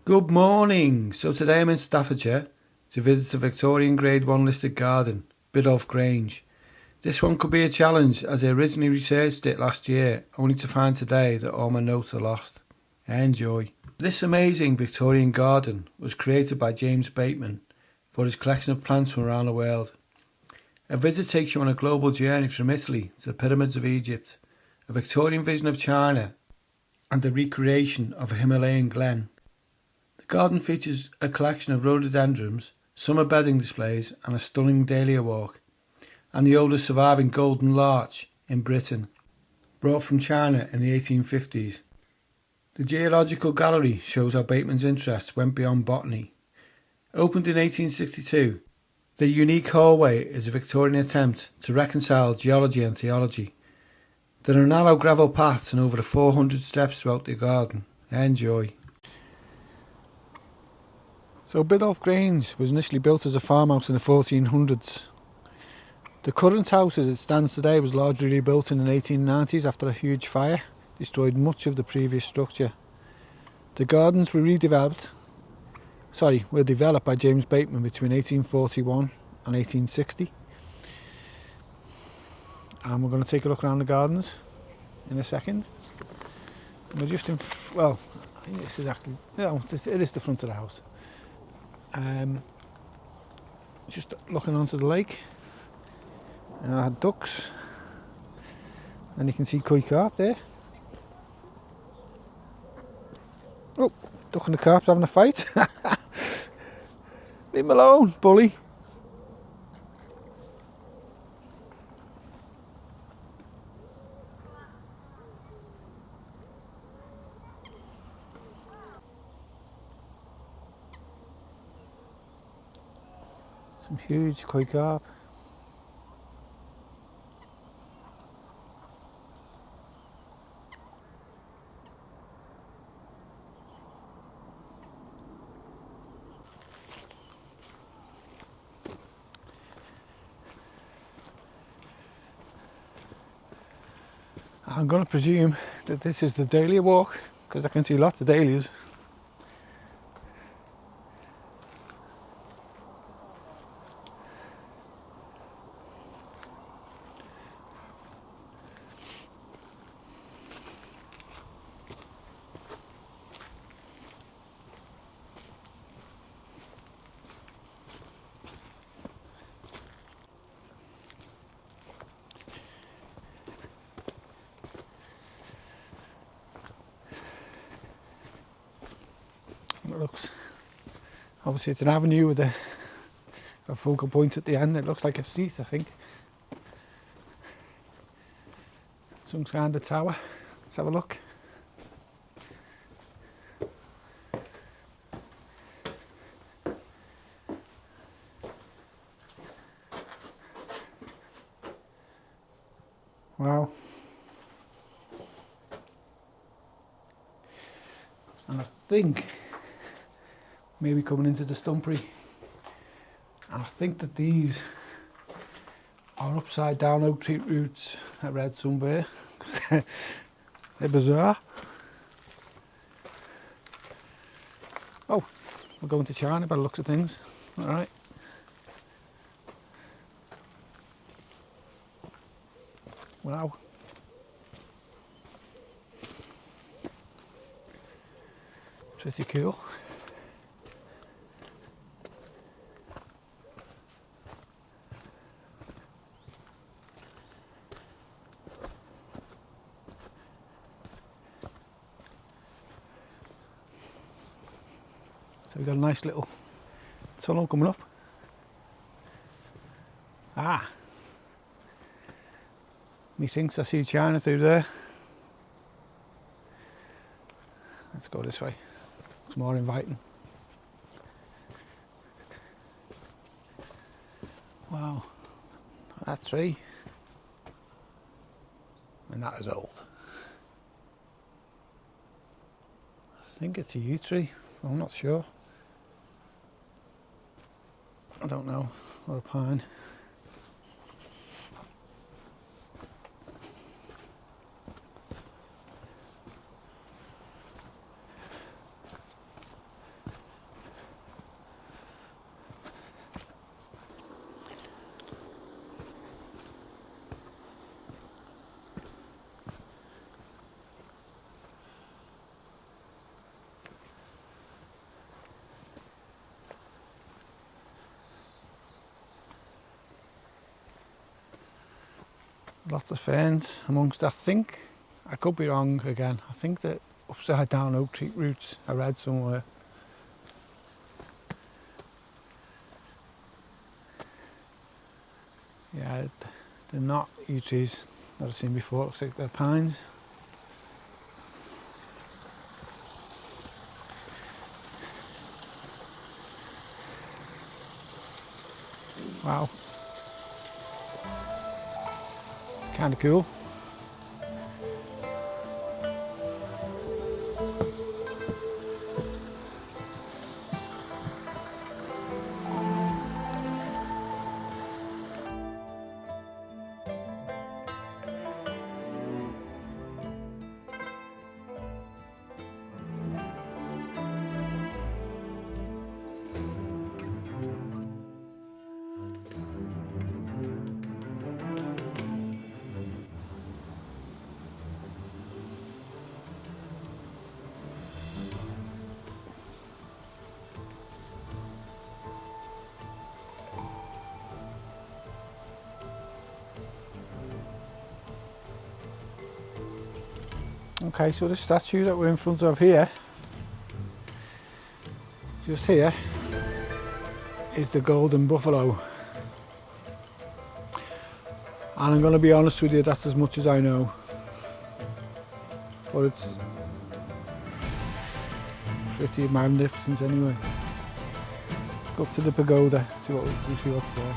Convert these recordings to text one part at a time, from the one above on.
Good morning. So today I'm in Staffordshire to visit the Victorian Grade 1 listed garden, Biddulph Grange. This one could be a challenge as I originally researched it last year, only to find today that all my notes are lost. Enjoy. This amazing Victorian garden was created by James Bateman for his collection of plants from around the world. A visit takes you on a global journey from Italy to the pyramids of Egypt, a Victorian vision of China, and the recreation of a Himalayan glen. The garden features a collection of rhododendrons, summer bedding displays and a stunning dahlia walk, and the oldest surviving golden larch in Britain, brought from China in the 1850s. The Geological Gallery shows how Bateman's interests went beyond botany. Opened in 1862, the unique hallway is a Victorian attempt to reconcile geology and theology. There are narrow gravel paths and over 400 steps throughout the garden. Enjoy. So Biddulph Grange was initially built as a farmhouse in the 1400s. The current house as it stands today was largely rebuilt in the 1890s after a huge fire destroyed much of the previous structure. The gardens were developed by James Bateman between 1841 and 1860. And we're going to take a look around the gardens in a second. And we're just I think this is actually, it is the front of the house. Just looking onto the lake. I had ducks, and you can see koi carp there. Oh, duck and the carp's having a fight. Leave him alone, bully. Some huge koi carp. I'm going to presume that this is the dahlia walk because I can see lots of dahlias. It looks, obviously it's an avenue with a focal point at the end. It looks like a seat, I think. Some kind of tower. Let's have a look. Wow. And I think maybe coming into the stumpery, and I think that these are upside down oak tree roots. I read somewhere because they're bizarre. Oh, we're going to China by the looks of things. All right. Wow. Pretty cool. So we've got a nice little tunnel coming up. Methinks I see China through there. Let's go this way. Looks more inviting. Wow, that tree. And that is old. I think it's a yew tree. I'm not sure. I don't know. Or a pine. Lots of ferns amongst, I think, I could be wrong again, I think that upside down oak tree roots I read somewhere. Yeah, they're not yew trees that I've seen before, looks like they're pines. Wow. It's kind of cool. Okay, so this statue that we're in front of here, just here, is the golden buffalo. And I'm going to be honest with you, that's as much as I know. But it's pretty magnificent anyway. Let's go up to the pagoda, see what's there.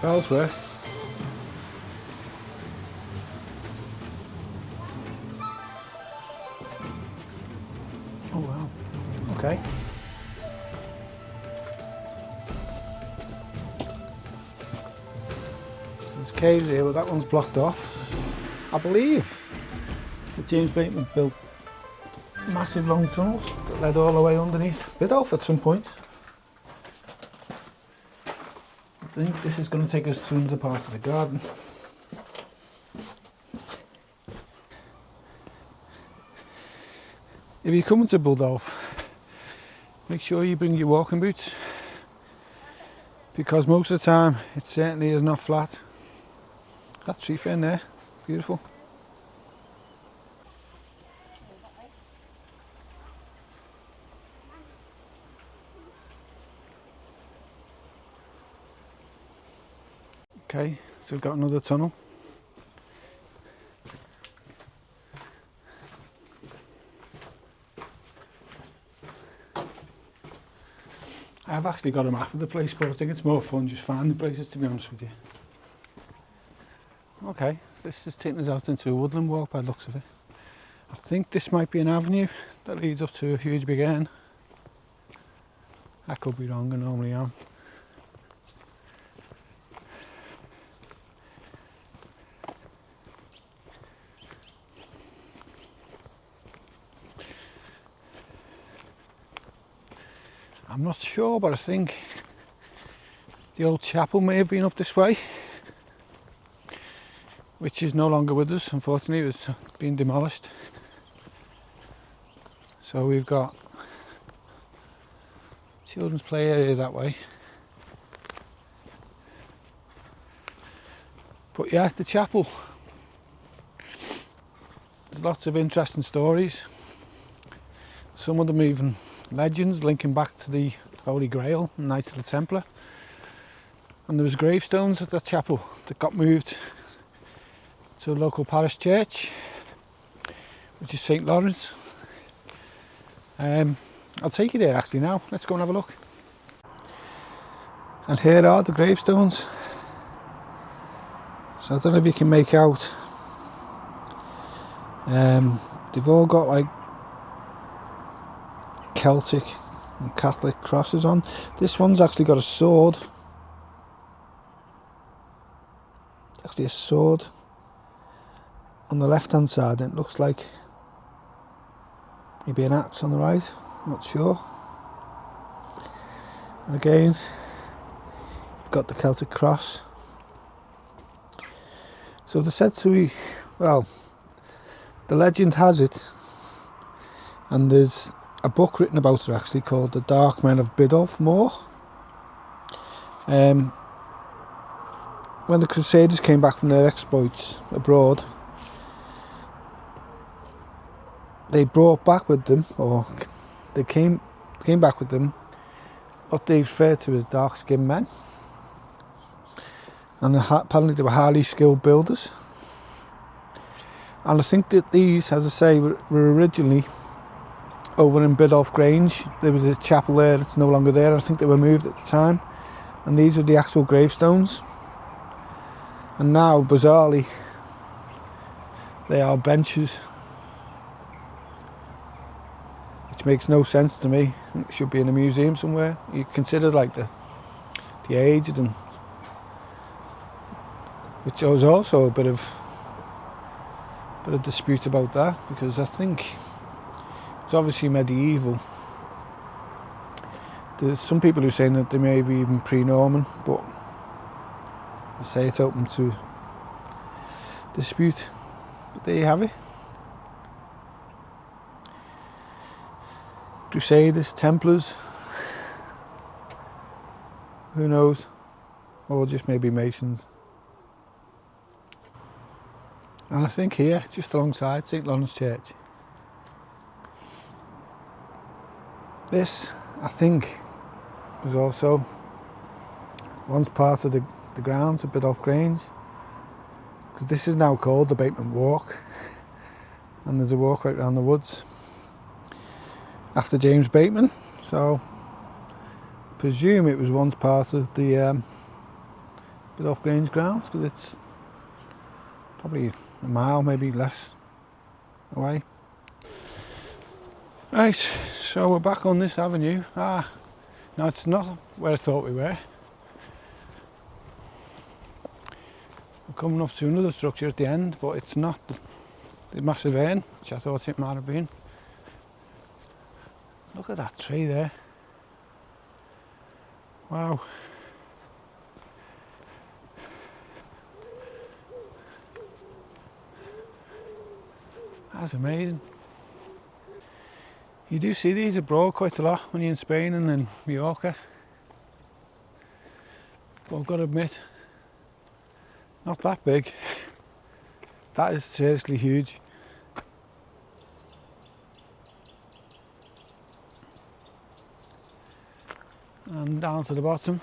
Bells work. Oh wow, okay. So there's caves here, but that one's blocked off. I believe that James Bateman built massive long tunnels that led all the way underneath Biddulph at some point. I think this is going to take us to another part of the garden. If you're coming to Biddulph, make sure you bring your walking boots, because most of the time it certainly is not flat. That tree fern there, beautiful. Okay, so we've got another tunnel. I've actually got a map of the place, but I think it's more fun just finding places, to be honest with you. Okay, so this is taking us out into a woodland walk by the looks of it. I think this might be an avenue that leads up to a huge big inn. I could be wrong, I normally am. I'm not sure, but I think the old chapel may have been up this way, which is no longer with us, unfortunately. It's been demolished. So we've got children's play area that way. But yeah, the chapel, there's lots of interesting stories. Some of them even legends linking back to the Holy Grail and Knights of the Templar. And there was gravestones at that chapel that got moved to a local parish church, which is St. Lawrence. I'll take you there actually now. Let's go and have a look. And here are the gravestones. So I don't know if you can make out. They've all got like Celtic and Catholic crosses on. This one's actually got a sword. Actually a sword. on the left hand side, and it looks like maybe an axe on the right, not sure. And again, you've got the Celtic cross. So they're said to be, well, the legend has it, and there's a book written about it actually called The Dark Men of Biddulph Moor. When the Crusaders came back from their exploits abroad, they brought back with them, or they came back with them, what they referred to as dark-skinned men. And apparently they were highly skilled builders. And I think that these, as I say, were originally over in Biddulph Grange. There was a chapel there that's no longer there. I think they were moved at the time. And these are the actual gravestones. And now, bizarrely, they are benches. Which makes no sense to me. It should be in a museum somewhere. You consider like the aged, and which was also a bit of dispute about that, because I think it's obviously medieval. There's some people who are saying that they may be even pre-Norman, but I say it's open to dispute. But there you have it. Crusaders, Templars, who knows, or just maybe Masons. And I think here, just alongside St Lawrence Church, this, I think, was also once part of the grounds of Biddulph Grange, because this is now called the Bateman Walk, and there's a walk right around the woods after James Bateman, so I presume it was once part of the Biddulph Grange grounds, because it's probably a mile, maybe less away. Right, so we're back on this avenue. No, it's not where I thought we were. We're coming up to another structure at the end, but it's not the massive urn, which I thought it might have been. Look at that tree there. Wow. That's amazing. You do see these abroad quite a lot when you're in Spain and in Mallorca. But I've got to admit, not that big. That is seriously huge. And down to the bottom.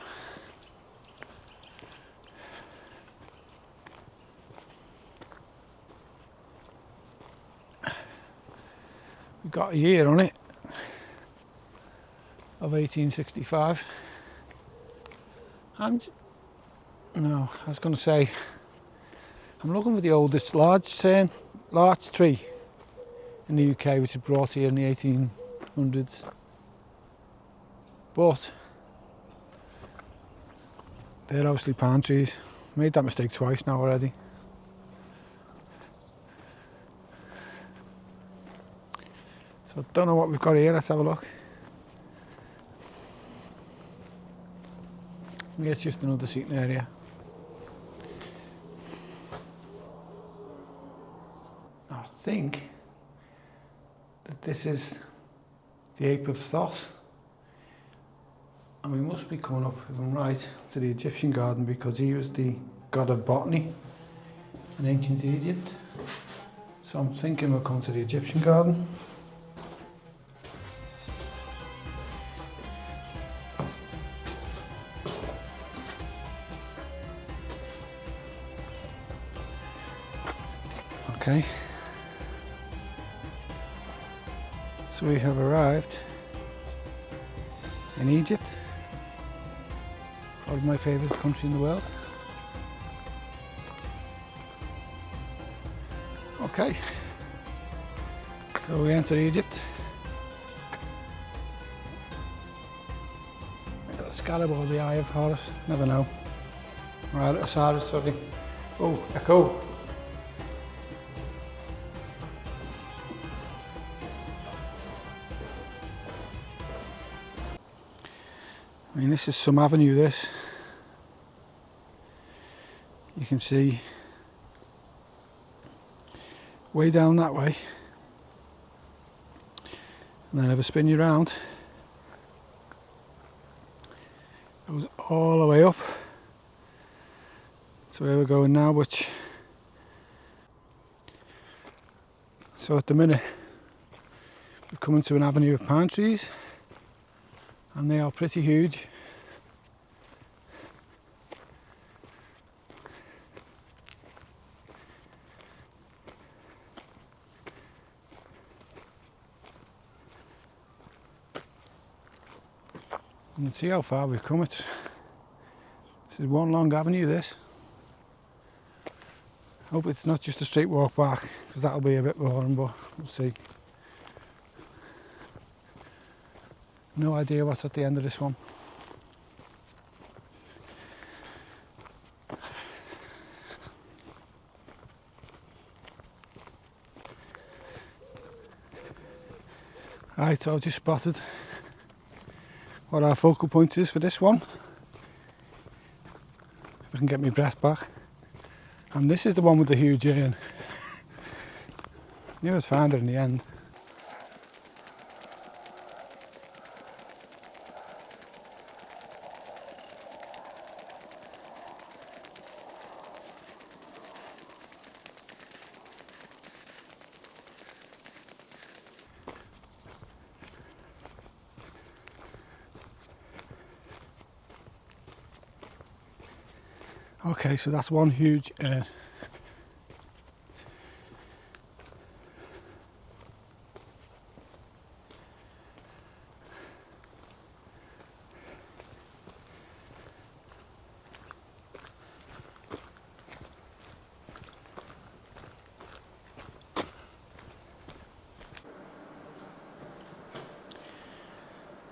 We've got a year on it of 1865. And no, I was going to say, I'm looking for the oldest larch tree in the UK, which was brought here in the 1800s. But they're obviously palm trees. Made that mistake twice now already. So I don't know what we've got here. Let's have a look. Maybe it's just another seating area. I think that this is the Ape of Thoth. And we must be coming up, if I'm right, to the Egyptian garden, because he was the god of botany in ancient Egypt. So I'm thinking we'll come to the Egyptian garden. Okay. So we have arrived in Egypt. Probably my favourite country in the world. Okay, so we enter Egypt. Is that the scarab or the Eye of Horus? Never know. Right, Osiris, sorry. Oh, Echo. I mean, this is some avenue, this. You can see way down that way. And then if I spin you round, it goes all the way up to where we're going now, which... So at the minute, we've come into an avenue of pine trees, and they are pretty huge. You can see how far we've come. This is one long avenue, this. Hope it's not just a straight walk back, because that'll be a bit boring, but we'll see. No idea what's at the end of this one. Right, so I've just spotted what our focal point is for this one. If I can get my breath back. And this is the one with the huge urn. Knew I'd find it in the end. Okay, so that's one huge urn.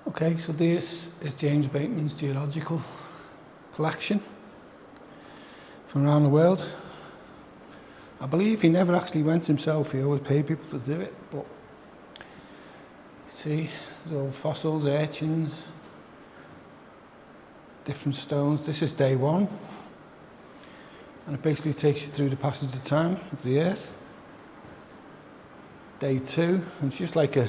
Okay, so this is James Bateman's geological collection from around the world. I believe he never actually went himself, he always paid people to do it, but see, there's all fossils, urchins, different stones. This is day one, and it basically takes you through the passage of time of the earth. Day two, and it's just like a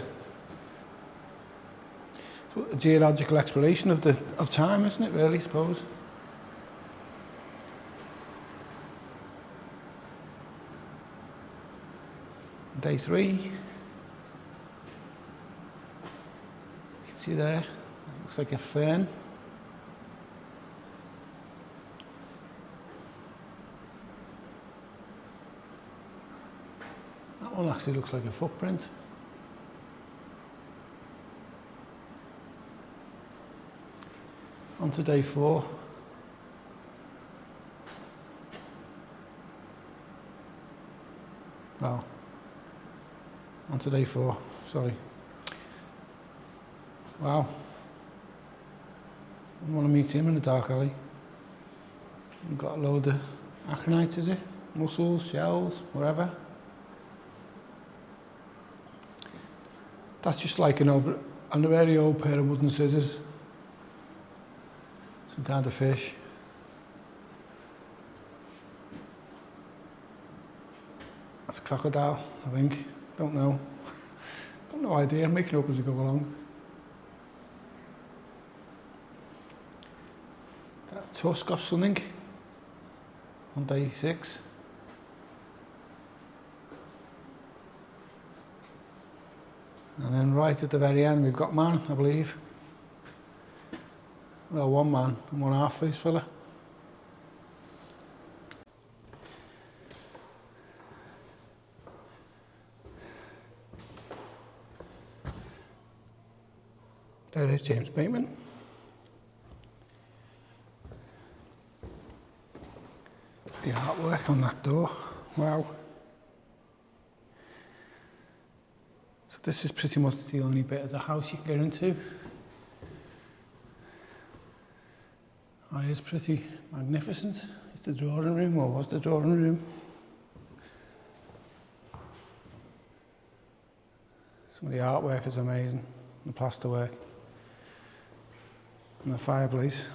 geological exploration of time, isn't it, really, I suppose? Day three, you can see there, looks like a fern. That one actually looks like a footprint. On to day four. Wow. On to day four, sorry. Wow. I want to meet him in the dark alley. We've got a load of acronites, is it? Mussels, shells, whatever. That's just like a very old pair of wooden scissors. Some kind of fish. That's a crocodile, I think. Don't know. Got no idea. I'm making it up as we go along. That tusk of something on day 6. And then right at the very end we've got man, I believe. Well, one man and one half-face fella. There is James Bateman. The artwork on that door, wow. So this is pretty much the only bit of the house you can get into. Oh, it's pretty magnificent. It's the drawing room, or was the drawing room. Some of the artwork is amazing, the plasterwork. and the fireplace.